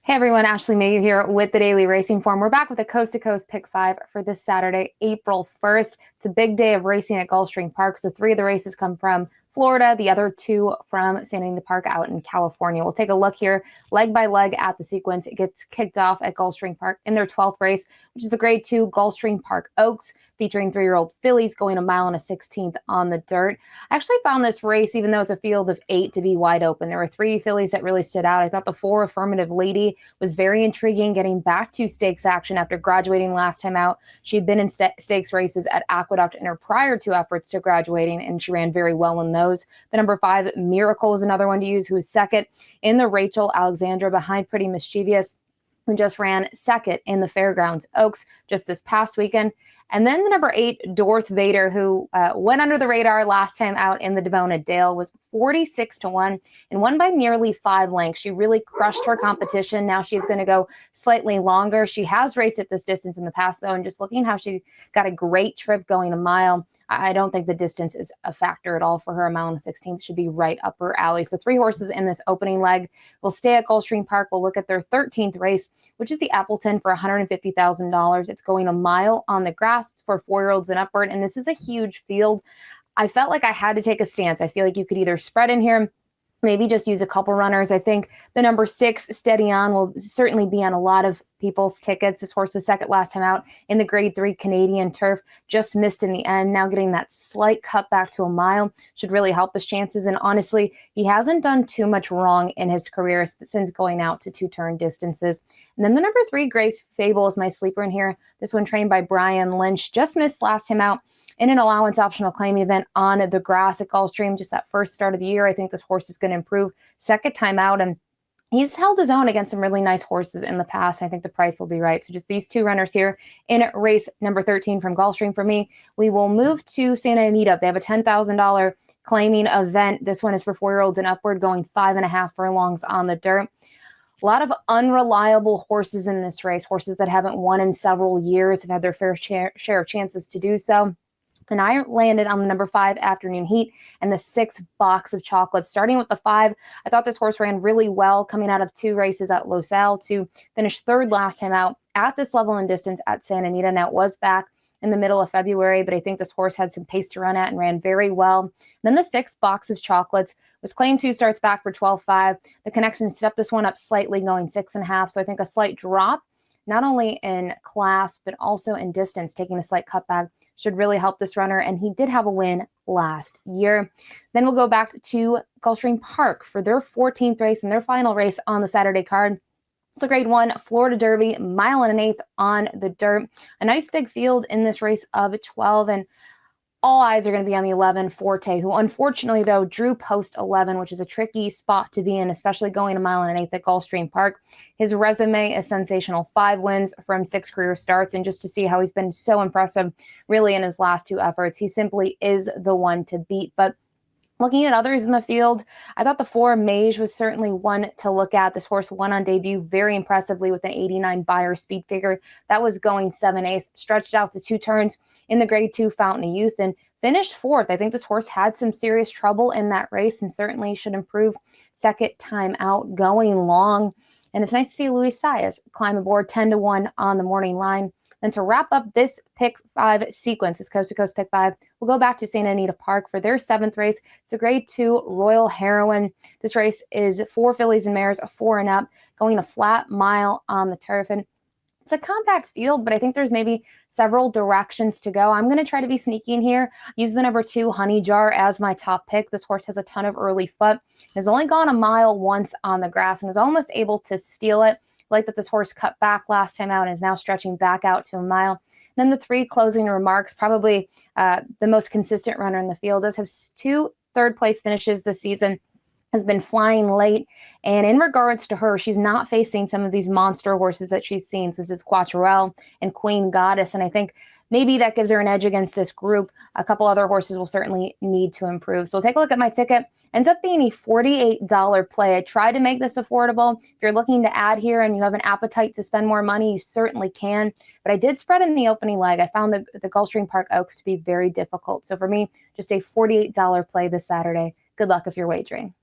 Hey everyone, Ashley Mailloux here with the Daily Racing Form. We're back with a coast-to-coast pick 5 for this Saturday, April 1st. It's a big day of racing at Gulfstream Park. So 3 of the races come from Florida, the other 2 from Santa Anita Park out in California. We'll take a look here leg by leg at the sequence. It gets kicked off at Gulfstream Park in their 12th race, which is the Grade 2 Gulfstream Park Oaks, featuring 3-year-old fillies going a mile and a 16th on the dirt. I actually found this race, even though it's a field of 8, to be wide open. There were 3 fillies that really stood out. I thought the 4 Affirmative Lady was very intriguing, getting back to stakes action after graduating last time out. She'd been in stakes races at Aqueduct in her prior 2 efforts to graduating, and she ran very well in those. The number 5 Miracle is another one to use, who is second in the Rachel Alexandra behind Pretty Mischievous, who just ran second in the Fairgrounds Oaks just this past weekend. And then the number 8, Dorth Vader, who went under the radar last time out in the Devona Dale, was 46-1 and won by nearly 5 lengths. She really crushed her competition. Now she's going to go slightly longer. She has raced at this distance in the past, though, and just looking how she got a great trip going a mile, I don't think the distance is a factor at all for her. A mile and a 16th should be right up her alley. So 3 horses in this opening leg. We'll stay at Gulfstream Park. We'll look at their 13th race, which is the Appleton for $150,000. It's going a mile on the grass. It's for 4-year-olds and upward, and this is a huge field. I felt like I had to take a stance. I feel like you could either spread in here, maybe just use a couple runners. I think the number 6, Steady On, will certainly be on a lot of people's tickets. This horse was second last time out in the Grade 3 Canadian turf, just missed in the end. Now getting that slight cut back to a mile should really help his chances. And honestly, he hasn't done too much wrong in his career since going out to 2-turn distances. And then the number 3, Grace Fable, is my sleeper in here. This one trained by Brian Lynch, just missed last time out in an allowance optional claiming event on the grass at Gulfstream, just that first start of the year. I think this horse is going to improve second time out, and he's held his own against some really nice horses in the past. I think the price will be right. So just these 2 runners here in race number 13 from Gulfstream for me. We will move to Santa Anita. They have a $10,000 claiming event. This one is for 4-year-olds and upward, going 5.5 furlongs on the dirt. A lot of unreliable horses in this race, horses that haven't won in several years, have had their fair share of chances to do so. And I landed on the number 5, Afternoon Heat, and the 6, Box of Chocolates. Starting with the 5, I thought this horse ran really well coming out of 2 races at Los Al to finish 3rd last time out at this level and distance at Santa Anita. Now it was back in the middle of February, but I think this horse had some pace to run at and ran very well. And then the 6, Box of Chocolates, was claimed 2 starts back for 12.5. The connection stepped this one up slightly, going 6.5. So I think a slight drop, not only in class, but also in distance, taking a slight cutback should really help this runner. And he did have a win last year. Then we'll go back to Gulfstream Park for their 14th race and their final race on the Saturday card. It's a Grade 1 Florida Derby, mile and an 1/8 on the dirt. A nice big field in this race of 12, and all eyes are going to be on the 11, Forte, who unfortunately, though, drew post 11, which is a tricky spot to be in, especially going a mile and an 1/8 at Gulfstream Park. His resume is sensational. 5 wins from 6 career starts, and just to see how he's been so impressive really in his last 2 efforts, he simply is the one to beat. But looking at others in the field, I thought the 4, Mage, was certainly one to look at. This horse won on debut very impressively with an 89 Beyer speed figure. That was going 7/8, stretched out to 2 turns in the Grade 2 Fountain of Youth and finished 4th. I think this horse had some serious trouble in that race and certainly should improve second time out, going long. And it's nice to see Luis Saez climb aboard 10-1 on the morning line. Then to wrap up this pick 5 sequence, this coast-to-coast pick 5, we'll go back to Santa Anita Park for their 7th race. It's a Grade 2 Royal Heroine. This race is 4 fillies and mares, 4 and up, going a flat mile on the turf. And it's a compact field, but I think there's maybe several directions to go. I'm going to try to be sneaky in here. Use the number 2, Honey Jar, as my top pick. This horse has a ton of early foot. Has only gone a mile once on the grass and was almost able to steal it. I like that this horse cut back last time out and is now stretching back out to a mile. Then the 3, Closing Remarks, probably the most consistent runner in the field. Does have 2 third-place finishes this season. Has been flying late, and in regards to her, she's not facing some of these monster horses that she's seen, such as Quattrell and Queen Goddess, and I think maybe that gives her an edge against this group. A couple other horses will certainly need to improve. So we'll take a look at my ticket. Ends up being a $48 play. I tried to make this affordable. If you're looking to add here and you have an appetite to spend more money, you certainly can, but I did spread in the opening leg. I found the Gulfstream Park Oaks to be very difficult. So for me, just a $48 play this Saturday. Good luck if you're wagering.